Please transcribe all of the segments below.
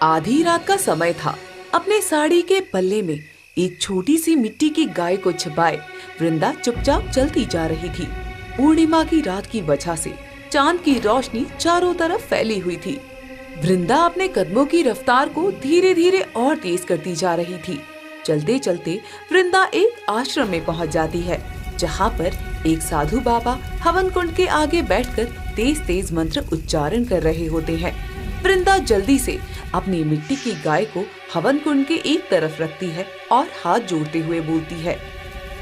आधी रात का समय था। अपने साड़ी के पल्ले में एक छोटी सी मिट्टी की गाय को छिपाए वृंदा चुपचाप चलती जा रही थी। पूर्णिमा की रात की वजह से चांद की रोशनी चारों तरफ फैली हुई थी। वृंदा अपने कदमों की रफ्तार को धीरे धीरे और तेज करती जा रही थी। चलते चलते वृंदा एक आश्रम में पहुंच जाती है, जहां पर एक साधु बाबा हवन कुंड के आगे बैठकर तेज तेज मंत्र उच्चारण कर रहे होते हैं। वृंदा जल्दी से अपनी मिट्टी की गाय को हवन कुंड के एक तरफ रखती है और हाथ जोड़ते हुए बोलती है,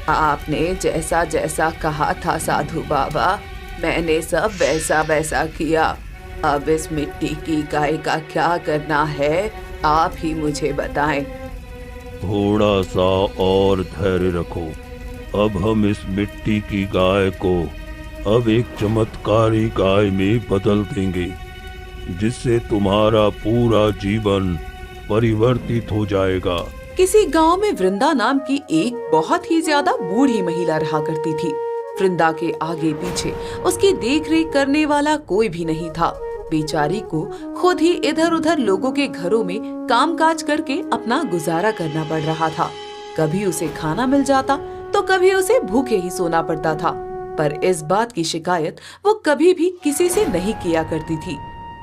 आपने जैसा जैसा कहा था साधु बाबा, मैंने सब वैसा वैसा किया। अब इस मिट्टी की गाय का क्या करना है, आप ही मुझे बताएं। थोड़ा सा और धैर्य रखो। अब हम इस मिट्टी की गाय को अब एक चमत्कारी गाय में बदल देंगे, जिससे तुम्हारा पूरा जीवन परिवर्तित हो जाएगा। किसी गांव में वृंदा नाम की एक बहुत ही ज्यादा बूढ़ी महिला रहा करती थी। वृंदा के आगे पीछे उसकी देखरेख करने वाला कोई भी नहीं था। बेचारी को खुद ही इधर उधर लोगों के घरों में कामकाज करके अपना गुजारा करना पड़ रहा था। कभी उसे खाना मिल जाता तो कभी उसे भूखे ही सोना पड़ता था, पर इस बात की शिकायत वो कभी भी किसी से नहीं किया करती थी।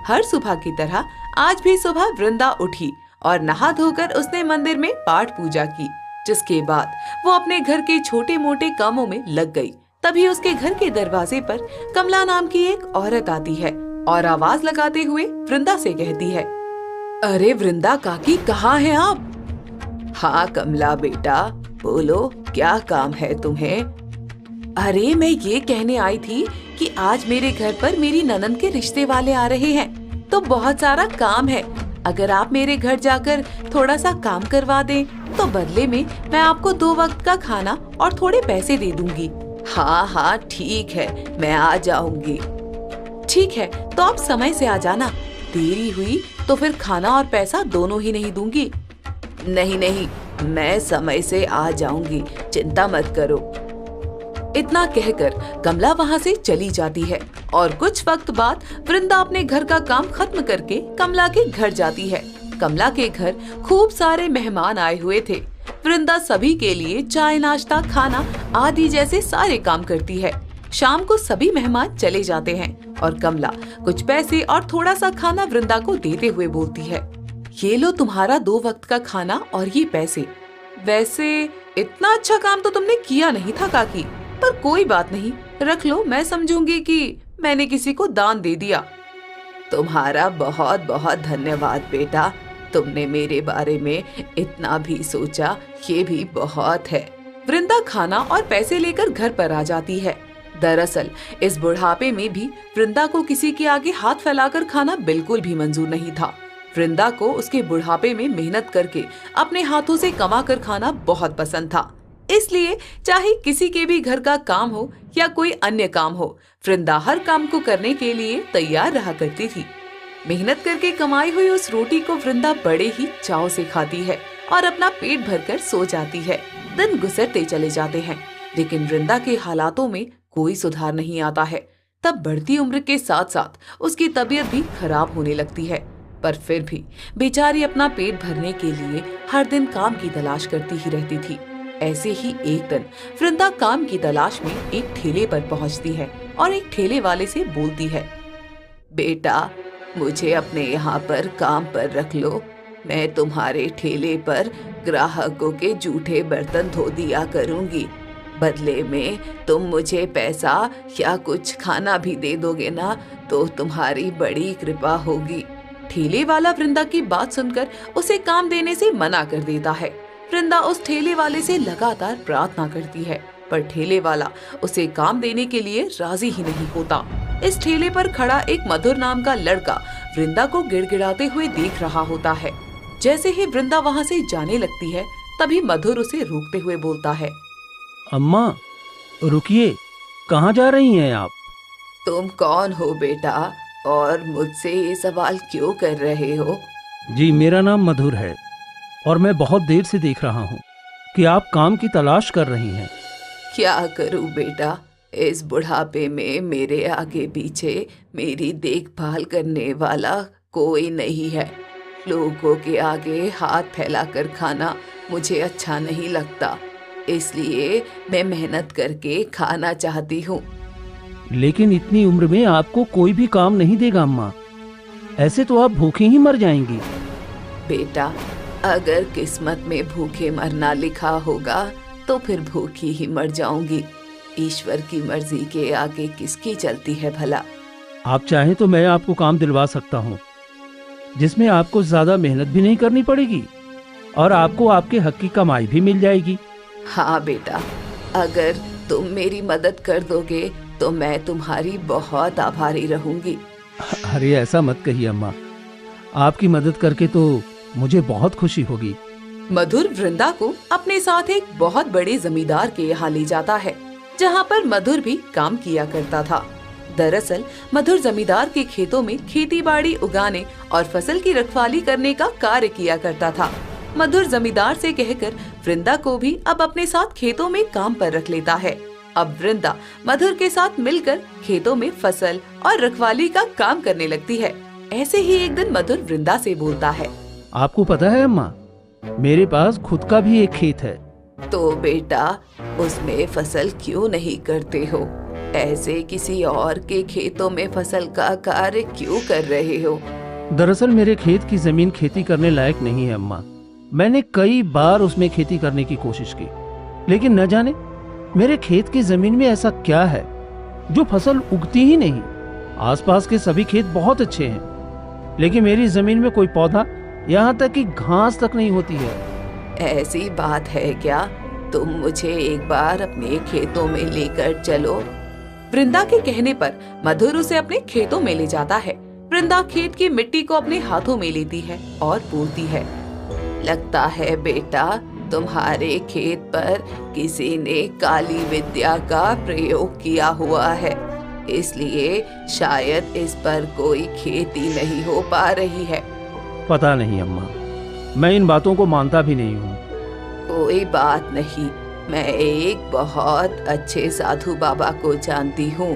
हर सुबह की तरह आज भी सुबह वृंदा उठी और नहा धोकर उसने मंदिर में पाठ पूजा की, जिसके बाद वो अपने घर के छोटे मोटे कामों में लग गई। तभी उसके घर के दरवाजे पर कमला नाम की एक औरत आती है और आवाज लगाते हुए वृंदा से कहती है, अरे वृंदा काकी, कहाँ हैं आप? हाँ कमला बेटा, बोलो क्या काम है तुम्हें? अरे मैं ये कहने आई थी कि आज मेरे घर पर मेरी ननद के रिश्ते वाले आ रहे हैं, तो बहुत सारा काम है। अगर आप मेरे घर जाकर थोड़ा सा काम करवा दें तो बदले में मैं आपको 2 वक्त का खाना और थोड़े पैसे दे दूंगी। हाँ हाँ ठीक है, मैं आ जाऊंगी। ठीक है, तो आप समय से आ जाना। देरी हुई तो फिर खाना और पैसा दोनों ही नहीं दूंगी। नहीं नहीं, मैं समय से आ जाऊंगी, चिंता मत करो। इतना कहकर कमला वहाँ से चली जाती है और कुछ वक्त बाद वृंदा अपने घर का काम खत्म करके कमला के घर जाती है। कमला के घर खूब सारे मेहमान आए हुए थे। वृंदा सभी के लिए चाय, नाश्ता, खाना आदि जैसे सारे काम करती है। शाम को सभी मेहमान चले जाते हैं और कमला कुछ पैसे और थोड़ा सा खाना वृंदा को देते हुए बोलती है, ये लो तुम्हारा 2 वक्त का खाना और ये पैसे। वैसे इतना अच्छा काम तो तुमने किया नहीं था काकी, पर कोई बात नहीं, रख लो, मैं समझूंगी कि मैंने किसी को दान दे दिया। तुम्हारा बहुत बहुत धन्यवाद बेटा, तुमने मेरे बारे में इतना भी सोचा, ये भी बहुत है। वृंदा खाना और पैसे लेकर घर पर आ जाती है। दरअसल इस बुढ़ापे में भी वृंदा को किसी के आगे हाथ फैलाकर खाना बिल्कुल भी मंजूर नहीं था। वृंदा को उसके बुढ़ापे में मेहनत करके अपने हाथों से कमा कर खाना बहुत पसंद था। इसलिए चाहे किसी के भी घर का काम हो या कोई अन्य काम हो, वृंदा हर काम को करने के लिए तैयार रहा करती थी। मेहनत करके कमाई हुई उस रोटी को वृंदा बड़े ही चाव से खाती है और अपना पेट भरकर सो जाती है। दिन गुजरते चले जाते हैं, लेकिन वृंदा के हालातों में कोई सुधार नहीं आता है। तब बढ़ती उम्र के साथ साथ उसकी तबीयत भी खराब होने लगती है, पर फिर भी बेचारी अपना पेट भरने के लिए हर दिन काम की तलाश करती ही रहती थी। ऐसे ही एक दिन वृंदा काम की तलाश में एक ठेले पर पहुंचती है और एक ठेले वाले से बोलती है, बेटा मुझे अपने यहाँ पर काम पर रख लो, मैं तुम्हारे ठेले पर ग्राहकों के जूठे बर्तन धो दिया करूँगी। बदले में तुम मुझे पैसा या कुछ खाना भी दे दोगे ना, तो तुम्हारी बड़ी कृपा होगी। ठेले वाला वृंदा की बात सुनकर उसे काम देने से मना कर देता है। वृंदा उस ठेले वाले से लगातार प्रार्थना करती है, पर ठेले वाला उसे काम देने के लिए राजी ही नहीं होता। इस ठेले पर खड़ा एक मधुर नाम का लड़का वृंदा को गिड़गिड़ाते हुए देख रहा होता है। जैसे ही वृंदा वहाँ से जाने लगती है, तभी मधुर उसे रोकते हुए बोलता है, अम्मा रुकिए, कहाँ जा रही हैं आप? तुम कौन हो बेटा, और मुझसे ये सवाल क्यों कर रहे हो? जी मेरा नाम मधुर है और मैं बहुत देर से देख रहा हूँ कि आप काम की तलाश कर रही हैं। क्या करूँ बेटा, इस बुढ़ापे में मेरे आगे पीछे मेरी देखभाल करने वाला कोई नहीं है। लोगों के आगे हाथ फैलाकर खाना मुझे अच्छा नहीं लगता, इसलिए मैं मेहनत करके खाना चाहती हूँ। लेकिन इतनी उम्र में आपको कोई भी काम नहीं देगा अम्मा। ऐसे तो आप भूखे ही मर जाएंगी। बेटा, अगर किस्मत में भूखे मरना लिखा होगा तो फिर भूखी ही मर जाऊंगी। ईश्वर की मर्जी के आगे किसकी चलती है भला। आप चाहें तो मैं आपको काम दिलवा सकता हूँ, जिसमें आपको ज्यादा मेहनत भी नहीं करनी पड़ेगी और आपको आपके हक की कमाई भी मिल जाएगी। हाँ बेटा, अगर तुम मेरी मदद कर दोगे तो मैं तुम्हारी बहुत आभारी रहूंगी। अरे ऐसा मत कहिए अम्मा, आपकी मदद करके तो मुझे बहुत खुशी होगी। मधुर वृंदा को अपने साथ एक बहुत बड़े जमींदार के यहाँ ले जाता है, जहाँ पर मधुर भी काम किया करता था। दरअसल मधुर जमींदार के खेतों में खेती बाड़ी उगाने और फसल की रखवाली करने का कार्य किया करता था। मधुर जमींदार से कहकर वृंदा को भी अब अपने साथ खेतों में काम पर रख लेता है। अब वृंदा मधुर के साथ मिलकर खेतों में फसल और रखवाली का काम करने लगती है। ऐसे ही एक दिन मधुर वृंदा से बोलता है, आपको पता है अम्मा, मेरे पास खुद का भी एक खेत है। तो बेटा, उसमें फसल क्यों नहीं करते हो? ऐसे किसी और के खेतों में फसल का कार्य क्यों कर रहे हो? दरअसल मेरे खेत की जमीन खेती करने लायक नहीं है अम्मा। मैंने कई बार उसमें खेती करने की कोशिश की, लेकिन न जाने मेरे खेत की जमीन में ऐसा क्या है जो फसल उगती ही नहीं। आसपास के सभी खेत बहुत अच्छे हैं, लेकिन मेरी जमीन में कोई पौधा, यहाँ तक कि घास तक नहीं होती है। ऐसी बात है क्या? तुम मुझे एक बार अपने खेतों में लेकर चलो। वृंदा के कहने पर मधुर उसे अपने खेतों में ले जाता है। वृंदा खेत की मिट्टी को अपने हाथों में लेती है और पूछती है, लगता है बेटा तुम्हारे खेत पर किसी ने काली विद्या का प्रयोग किया हुआ है, इसलिए शायद इस पर कोई खेती नहीं हो पा रही है। पता नहीं अम्मा, मैं इन बातों को मानता भी नहीं हूँ। कोई बात नहीं, मैं एक बहुत अच्छे साधु बाबा को जानती हूँ।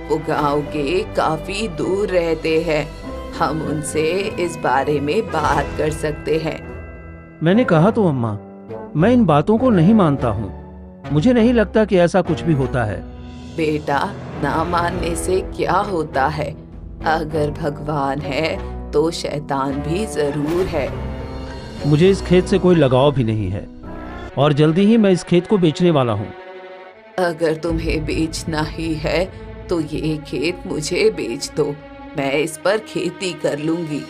वो गांव के काफी दूर रहते हैं, हम उनसे इस बारे में बात कर सकते हैं। मैंने कहा तो अम्मा, मैं इन बातों को नहीं मानता हूँ। मुझे नहीं लगता कि ऐसा कुछ भी होता है। बेटा, ना मानने से क्या होता है? अगर भगवान है तो शैतान भी जरूर है। मुझे इस खेत से कोई लगाव भी नहीं है और जल्दी ही मैं इस खेत को बेचने वाला हूँ। अगर तुम्हें बेचना ही है तो ये खेत मुझे बेच दो, मैं इस पर खेती कर लूंगी।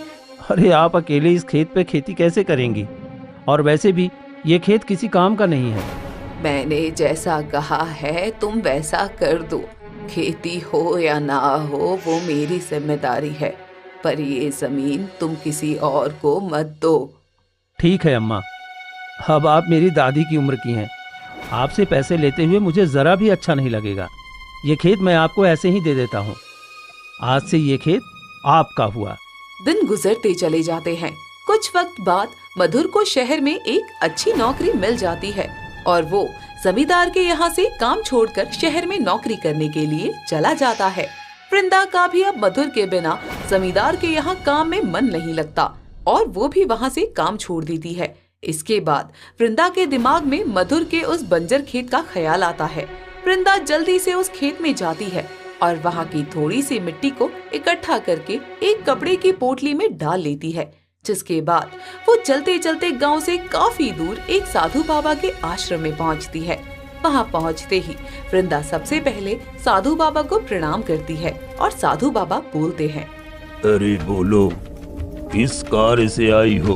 अरे आप अकेले इस खेत पे खेती कैसे करेंगी? और वैसे भी ये खेत किसी काम का नहीं है। मैंने जैसा कहा है तुम वैसा कर दो। खेती हो या ना हो वो मेरी जिम्मेदारी है, पर ये जमीन तुम किसी और को मत दो। ठीक है अम्मा, अब आप मेरी दादी की उम्र की हैं। आपसे पैसे लेते हुए मुझे जरा भी अच्छा नहीं लगेगा। ये खेत मैं आपको ऐसे ही दे देता हूँ। आज से ये खेत आपका हुआ। दिन गुजरते चले जाते हैं। कुछ वक्त बाद मधुर को शहर में एक अच्छी नौकरी मिल जाती है और वो जमींदार के यहाँ से काम छोड़कर शहर में नौकरी करने के लिए चला जाता है। वृंदा का भी अब मधुर के बिना जमींदार के यहाँ काम में मन नहीं लगता और वो भी वहाँ से काम छोड़ देती है। इसके बाद वृंदा के दिमाग में मधुर के उस बंजर खेत का ख्याल आता है। वृंदा जल्दी से उस खेत में जाती है और वहाँ की थोड़ी सी मिट्टी को इकट्ठा करके एक कपड़े की पोटली में डाल लेती है, जिसके बाद वो चलते चलते गांव से काफी दूर एक साधु बाबा के आश्रम में पहुंचती है। वहां पहुंचते ही वृंदा सबसे पहले साधु बाबा को प्रणाम करती है और साधु बाबा बोलते हैं, अरे बोलो, किस कार्य से आई हो?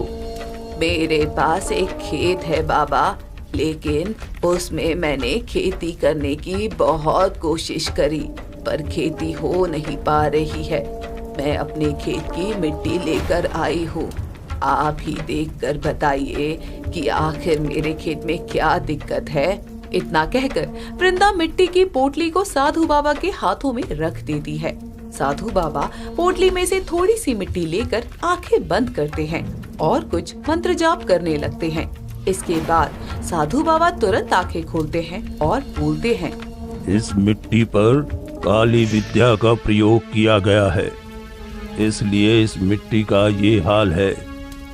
मेरे पास एक खेत है बाबा, लेकिन उसमें मैंने खेती करने की बहुत कोशिश करी, पर खेती हो नहीं पा रही है। मैं अपने खेत की मिट्टी लेकर आई हूँ, आप ही देखकर बताइए कि आखिर मेरे खेत में क्या दिक्कत है। इतना कहकर वृंदा मिट्टी की पोटली को साधु बाबा के हाथों में रख देती है। साधु बाबा पोटली में से थोड़ी सी मिट्टी लेकर आंखें बंद करते हैं और कुछ मंत्र जाप करने लगते हैं। इसके बाद साधु बाबा तुरंत आंखें खोलते हैं और बोलते हैं, इस मिट्टी पर काली विद्या का प्रयोग किया गया है, इसलिए इस मिट्टी का ये हाल है।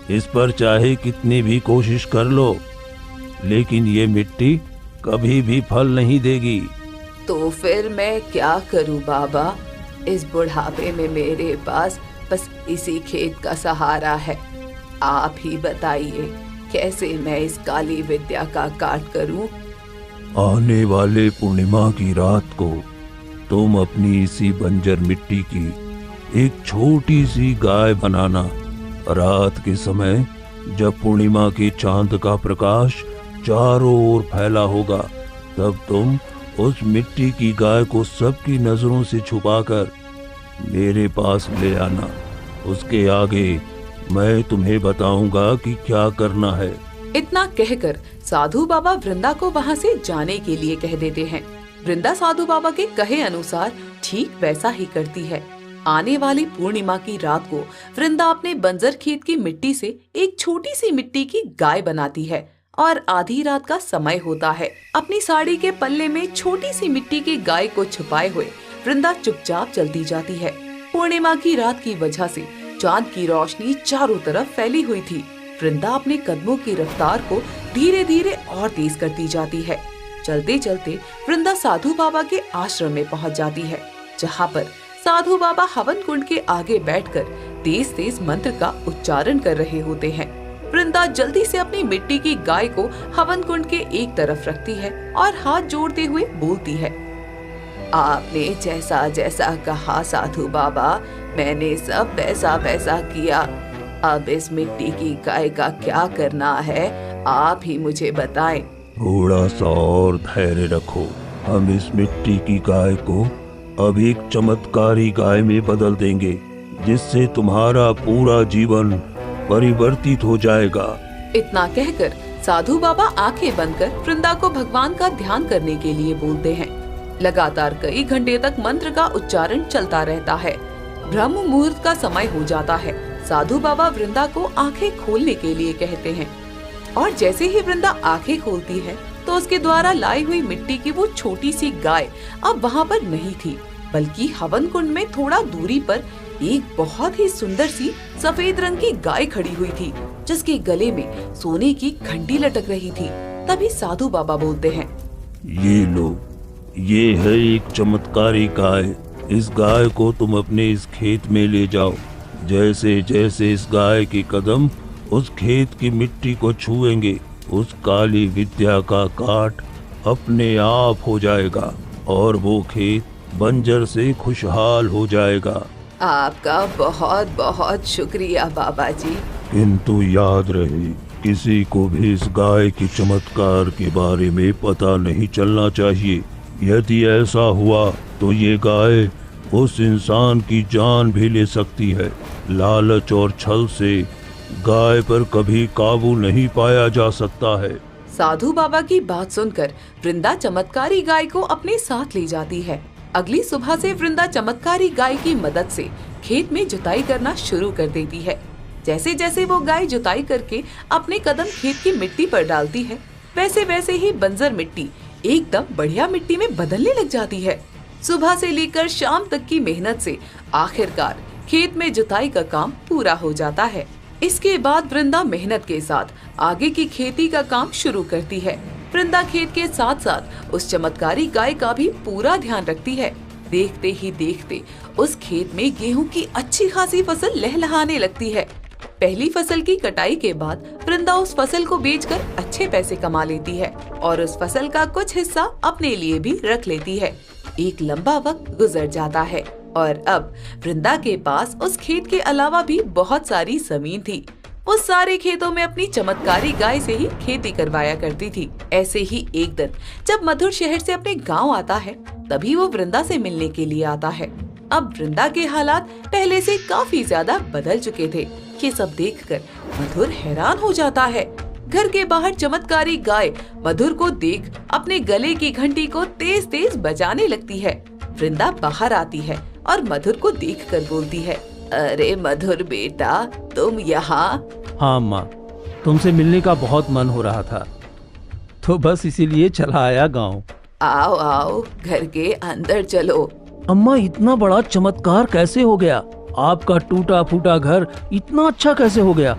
इस पर चाहे कितनी भी कोशिश कर लो, लेकिन ये मिट्टी कभी भी फल नहीं देगी। तो फिर मैं क्या करूं बाबा? इस बुढ़ापे में मेरे पास बस इसी खेत का सहारा है। आप ही बताइए कैसे मैं इस काली विद्या का काट करूं? आने वाले पूर्णिमा की रात को तुम अपनी इसी बंजर मिट्टी की एक छोटी सी गाय बनाना। रात के समय जब पूर्णिमा के चांद का प्रकाश चारों ओर फैला होगा, तब तुम उस मिट्टी की गाय को सबकी नजरों से छुपाकर मेरे पास ले आना। उसके आगे मैं तुम्हें बताऊंगा कि क्या करना है। इतना कहकर साधु बाबा वृंदा को वहाँ से जाने के लिए कह देते हैं। वृंदा साधु बाबा के कहे अनुसार ठीक वैसा ही करती है। आने वाली पूर्णिमा की रात को वृंदा अपने बंजर खेत की मिट्टी से एक छोटी सी मिट्टी की गाय बनाती है और आधी रात का समय होता है। अपनी साड़ी के पल्ले में छोटी सी मिट्टी की गाय को छुपाए हुए वृंदा चुपचाप चलती जाती है। पूर्णिमा की रात की वजह से चांद की रोशनी चारों तरफ फैली हुई थी। वृंदा अपने कदमों की रफ्तार को धीरे धीरे और तेज करती जाती है। चलते चलते वृंदा साधु बाबा के आश्रम में पहुंच जाती है, जहां पर साधु बाबा हवन कुंड के आगे बैठकर तेज तेज मंत्र का उच्चारण कर रहे होते हैं। वृंदा जल्दी से अपनी मिट्टी की गाय को हवन कुंड के एक तरफ रखती है और हाथ जोड़ते हुए बोलती है, आपने जैसा जैसा कहा साधु बाबा, मैंने सब वैसा वैसा किया। अब इस मिट्टी की गाय का क्या करना है, आप ही मुझे बताएं। थोड़ा सा और धैर्य रखो। हम इस मिट्टी की गाय को अब एक चमत्कारी गाय में बदल देंगे, जिससे तुम्हारा पूरा जीवन परिवर्तित हो जाएगा। इतना कहकर साधु बाबा आंखें बंद कर वृंदा को भगवान का ध्यान करने के लिए बोलते हैं। लगातार कई घंटे तक मंत्र का उच्चारण चलता रहता है। ब्रह्म मुहूर्त का समय हो जाता है। साधु बाबा वृंदा को आंखें खोलने के लिए कहते हैं और जैसे ही वृंदा आंखें खोलती है तो उसके द्वारा लाई हुई मिट्टी की वो छोटी सी गाय अब वहाँ पर नहीं थी, बल्कि हवन कुंड में थोड़ा दूरी पर एक बहुत ही सुंदर सी सफेद रंग की गाय खड़ी हुई थी, जिसके गले में सोने की घंटी लटक रही थी। तभी साधु बाबा बोलते हैं, ये लो, ये है एक चमत्कारी गाय। इस गाय को तुम अपने इस खेत में ले जाओ। जैसे जैसे इस गाय के कदम उस खेत की मिट्टी को छुएंगे, उस काली विद्या का काट अपने आप हो जाएगा और वो खेत बंजर से खुशहाल हो जाएगा। आपका बहुत बहुत शुक्रिया बाबा जी। किंतु याद रहे, किसी को भी इस गाय के चमत्कार के बारे में पता नहीं चलना चाहिए। यदि ऐसा हुआ तो ये गाय उस इंसान की जान भी ले सकती है। लालच और छल से गाय पर कभी काबू नहीं पाया जा सकता है। साधु बाबा की बात सुनकर वृंदा चमत्कारी गाय को अपने साथ ले जाती है। अगली सुबह से वृंदा चमत्कारी गाय की मदद से खेत में जुताई करना शुरू कर देती है। जैसे जैसे वो गाय जुताई करके अपने कदम खेत की मिट्टी पर डालती है, वैसे वैसे ही बंजर मिट्टी एकदम बढ़िया मिट्टी में बदलने लग जाती है। सुबह से लेकर शाम तक की मेहनत से आखिरकार खेत में जुताई का काम पूरा हो जाता है। इसके बाद वृंदा मेहनत के साथ आगे की खेती का काम शुरू करती है। वृंदा खेत के साथ साथ उस चमत्कारी गाय का भी पूरा ध्यान रखती है। देखते ही देखते उस खेत में गेहूं की अच्छी खासी फसल लहलहाने लगती है। पहली फसल की कटाई के बाद वृंदा उस फसल को बेचकर अच्छे पैसे कमा लेती है और उस फसल का कुछ हिस्सा अपने लिए भी रख लेती है। एक लंबा वक्त गुजर जाता है और अब वृंदा के पास उस खेत के अलावा भी बहुत सारी जमीन थी। वो सारे खेतों में अपनी चमत्कारी गाय से ही खेती करवाया करती थी। ऐसे ही एक दिन जब मधुर शहर से अपने गांव आता है, तभी वो वृंदा से मिलने के लिए आता है। अब वृंदा के हालात पहले से काफी ज्यादा बदल चुके थे। ये सब देखकर मधुर हैरान हो जाता है। घर के बाहर चमत्कारी गाय मधुर को देख अपने गले की घंटी को तेज तेज बजाने लगती है। वृंदा बाहर आती है और मधुर को देखकर बोलती है, अरे मधुर बेटा, तुम यहाँ? हाँ माँ, तुमसे मिलने का बहुत मन हो रहा था, तो बस इसीलिए चला आया गांव। आओ आओ, घर के अंदर चलो। अम्मा, इतना बड़ा चमत्कार कैसे हो गया? आपका टूटा फूटा घर इतना अच्छा कैसे हो गया?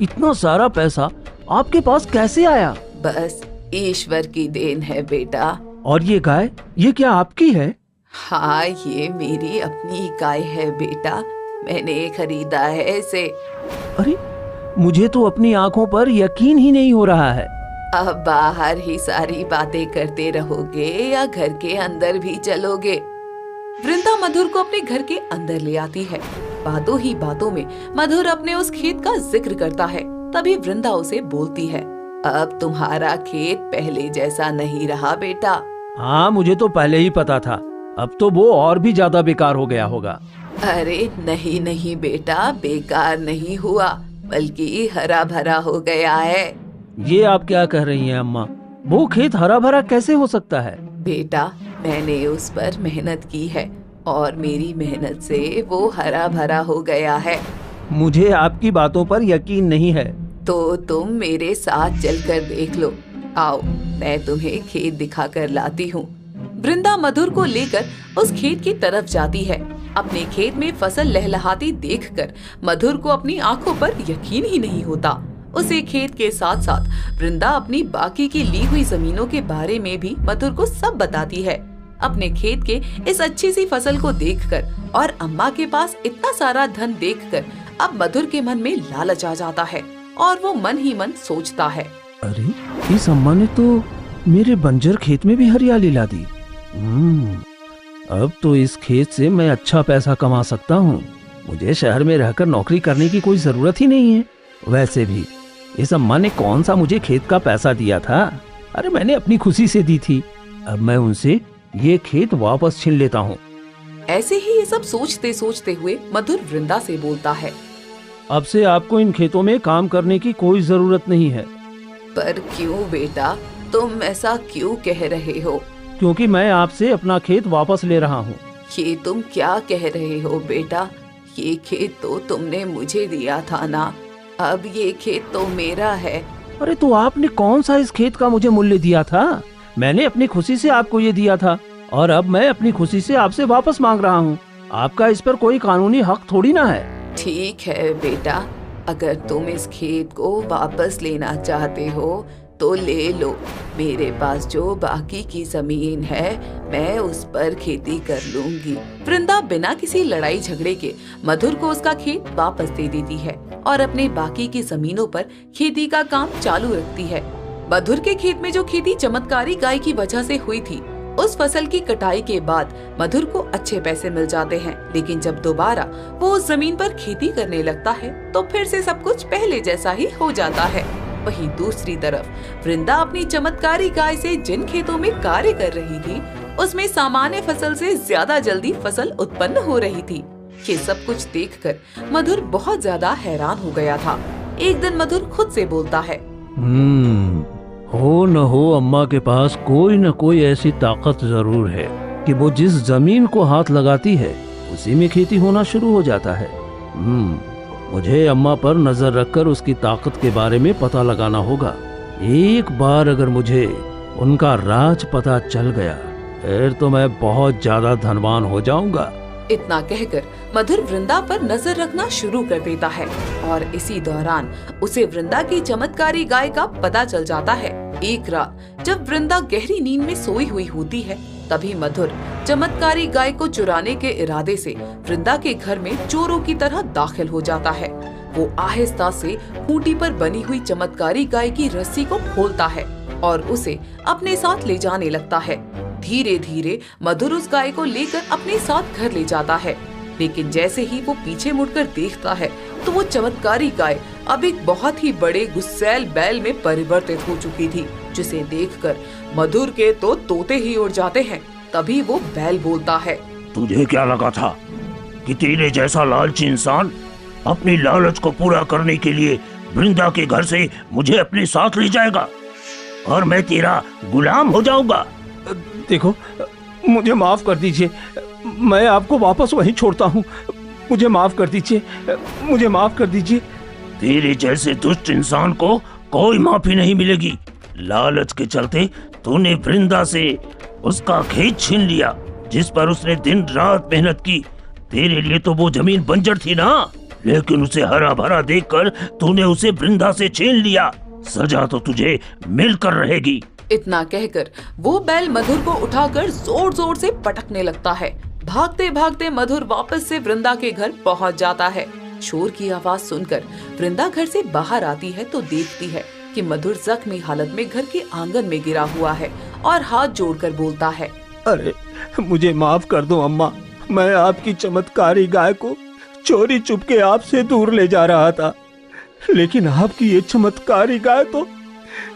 इतना सारा पैसा आपके पास कैसे आया? बस ईश्वर की देन है बेटा। और ये गाय, ये क्या आपकी है? हाँ, ये मेरी अपनी गाय है बेटा, मैंने खरीदा है इसे। अरे, मुझे तो अपनी आंखों पर यकीन ही नहीं हो रहा है। अब बाहर ही सारी बातें करते रहोगे या घर के अंदर भी चलोगे? वृंदा मधुर को अपने घर के अंदर ले आती है। बातों ही बातों में मधुर अपने उस खेत का जिक्र करता है। तभी वृंदा उसे बोलती है, अब तुम्हारा खेत पहले जैसा नहीं रहा बेटा। हाँ, मुझे तो पहले ही पता था, अब तो वो और भी ज्यादा बेकार हो गया होगा। अरे नहीं नहीं बेटा, बेकार नहीं हुआ, बल्कि हरा भरा हो गया है। ये आप क्या कह रही हैं अम्मा? वो खेत हरा भरा कैसे हो सकता है? बेटा, मैंने उस पर मेहनत की है और मेरी मेहनत से वो हरा भरा हो गया है। मुझे आपकी बातों पर यकीन नहीं है। तो तुम मेरे साथ चलकर देख लो। आओ, मैं तुम्हें खेत दिखाकर लाती हूँ। वृंदा मधुर को लेकर उस खेत की तरफ जाती है। अपने खेत में फसल लहलहाती देखकर मधुर को अपनी आंखों पर यकीन ही नहीं होता। उसे खेत के साथ साथ वृंदा अपनी बाकी की ली हुई जमीनों के बारे में भी मधुर को सब बताती है। अपने खेत के इस अच्छी सी फसल को देखकर और अम्मा के पास इतना सारा धन देखकर अब मधुर के मन में लालच आ जाता है और वो मन ही मन सोचता है, अरे, इस अम्मा ने तो मेरे बंजर खेत में भी हरियाली ला दी। अब तो इस खेत से मैं अच्छा पैसा कमा सकता हूँ। मुझे शहर में रहकर नौकरी करने की कोई जरूरत ही नहीं है। वैसे भी इस अम्मा ने कौन सा मुझे खेत का पैसा दिया था? अरे, मैंने अपनी खुशी से दी थी। अब मैं उनसे ये खेत वापस छीन लेता हूँ। ऐसे ही ये सब सोचते सोचते हुए मधुर वृंदा से बोलता है, अब से आपको इन खेतों में काम करने की कोई जरूरत नहीं है। पर क्यों बेटा, तुम ऐसा क्यों कह रहे हो? क्योंकि मैं आपसे अपना खेत वापस ले रहा हूँ। ये तुम क्या कह रहे हो बेटा? ये खेत तो तुमने मुझे दिया था ना, अब ये खेत तो मेरा है। अरे, तो आपने कौन सा इस खेत का मुझे मूल्य दिया था? मैंने अपनी खुशी से आपको ये दिया था और अब मैं अपनी खुशी से आपसे वापस मांग रहा हूँ। आपका इस पर कोई कानूनी हक थोड़ी ना है। ठीक है बेटा, अगर तुम इस खेत को वापस लेना चाहते हो तो ले लो। मेरे पास जो बाकी की जमीन है मैं उस पर खेती कर लूंगी। वृंदा बिना किसी लड़ाई झगड़े के मधुर को उसका खेत वापस दे देती है और अपने बाकी की जमीनों पर खेती का काम चालू रखती है। मधुर के खेत में जो खेती चमत्कारी गाय की वजह से हुई थी, उस फसल की कटाई के बाद मधुर को अच्छे पैसे मिल जाते हैं। लेकिन जब दोबारा वो उस जमीन पर खेती करने लगता है तो फिर से सब कुछ पहले जैसा ही हो जाता है। वहीं दूसरी तरफ वृंदा अपनी चमत्कारी गाय से जिन खेतों में कार्य कर रही थी, उसमें सामान्य फसल से ज्यादा जल्दी फसल उत्पन्न हो रही थी। ये सब कुछ देखकर मधुर बहुत ज्यादा हैरान हो गया था। एक दिन मधुर खुद से बोलता है, हो न हो अम्मा के पास कोई न कोई ऐसी ताकत जरूर है कि वो जिस जमीन को हाथ लगाती है उसी में खेती होना शुरू हो जाता है। मुझे अम्मा पर नजर रखकर उसकी ताकत के बारे में पता लगाना होगा। एक बार अगर मुझे उनका राज पता चल गया फिर तो मैं बहुत ज्यादा धनवान हो जाऊंगा। इतना कहकर मधुर वृंदा पर नजर रखना शुरू कर देता है और इसी दौरान उसे वृंदा की चमत्कारी गाय का पता चल जाता है। एक रात जब वृंदा गहरी नींद में सोई हुई होती है, तभी मधुर चमत्कारी गाय को चुराने के इरादे से वृंदा के घर में चोरों की तरह दाखिल हो जाता है। वो आहिस्ता से खूंटी पर बनी हुई चमत्कारी गाय की रस्सी को खोलता है और उसे अपने साथ ले जाने लगता है। धीरे धीरे मधुर उस गाय को लेकर अपने साथ घर ले जाता है, लेकिन जैसे ही वो पीछे मुड़कर देखता है तो वो चमत्कारी गाय अब एक बहुत ही बड़े गुस्सैल बैल में परिवर्तित हो चुकी थी, जिसे देखकर मधुर के तो तोते ही उड़ जाते हैं। तभी वो बैल बोलता है, तुझे क्या लगा था कि तेरे जैसा लालची इंसान अपनी लालच को पूरा करने के लिए वृंदा के घर से मुझे अपने साथ ले जाएगा और मैं तेरा गुलाम हो जाऊंगा? देखो, मुझे माफ कर दीजिए, मैं आपको वापस वहीं छोड़ता हूँ। मुझे माफ कर दीजिए, मुझे माफ कर दीजिए। तेरे जैसे दुष्ट इंसान को कोई माफी नहीं मिलेगी। लालच के चलते तूने वृंदा से उसका खेत छीन लिया जिस पर उसने दिन रात मेहनत की। तेरे लिए तो वो जमीन बंजर थी ना। लेकिन उसे हरा भरा देखकर तूने उसे वृंदा से छीन लिया। सजा तो तुझे मिलकर रहेगी। इतना कहकर वो बैल मधुर को उठाकर जोर जोर से पटकने लगता है। भागते भागते मधुर वापस से वृंदा के घर पहुंच जाता है। शोर की आवाज सुनकर वृंदा घर से बाहर आती है तो देखती है कि मधुर जख्मी हालत में घर के आंगन में गिरा हुआ है और हाथ जोड़कर बोलता है, अरे मुझे माफ कर दो अम्मा, मैं आपकी चमत्कारी गाय को चोरी चुपके आपसे दूर ले जा रहा था, लेकिन आपकी ये चमत्कारी गाय तो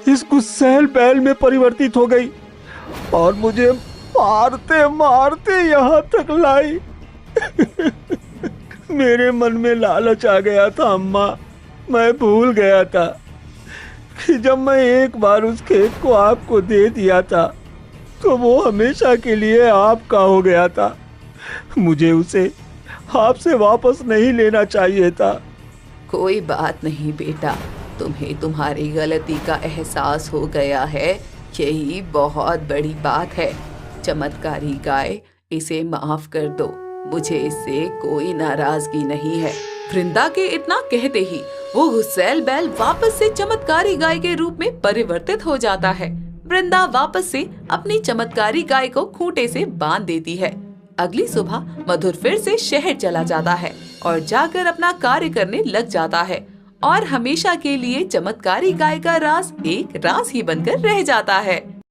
इस गुस्सैल बैल में परिवर्तित हो गई और मुझे मारते मारते यहाँ तक लाई। मेरे मन में लालच आ गया था अम्मा, मैं भूल गया था कि जब मैं एक बार उस खेत को आपको दे दिया था तो वो हमेशा के लिए आपका हो गया था। मुझे उसे आपसे वापस नहीं लेना चाहिए था। कोई बात नहीं बेटा, तुम्हें तुम्हारी गलती का एहसास हो गया है, यही बहुत बड़ी बात है। चमत्कारी गाय, इसे माफ कर दो, मुझे इससे कोई नाराजगी नहीं है। वृंदा के इतना कहते ही वो गुस्सैल बैल वापस से चमत्कारी गाय के रूप में परिवर्तित हो जाता है। वृंदा वापस से अपनी चमत्कारी गाय को खूंटे से बांध देती है। अगली सुबह मधुर फिर से शहर चला जाता है और जाकर अपना कार्य करने लग जाता है और हमेशा के लिए चमत्कारी गाय का राज एक राज ही बनकर रह जाता है।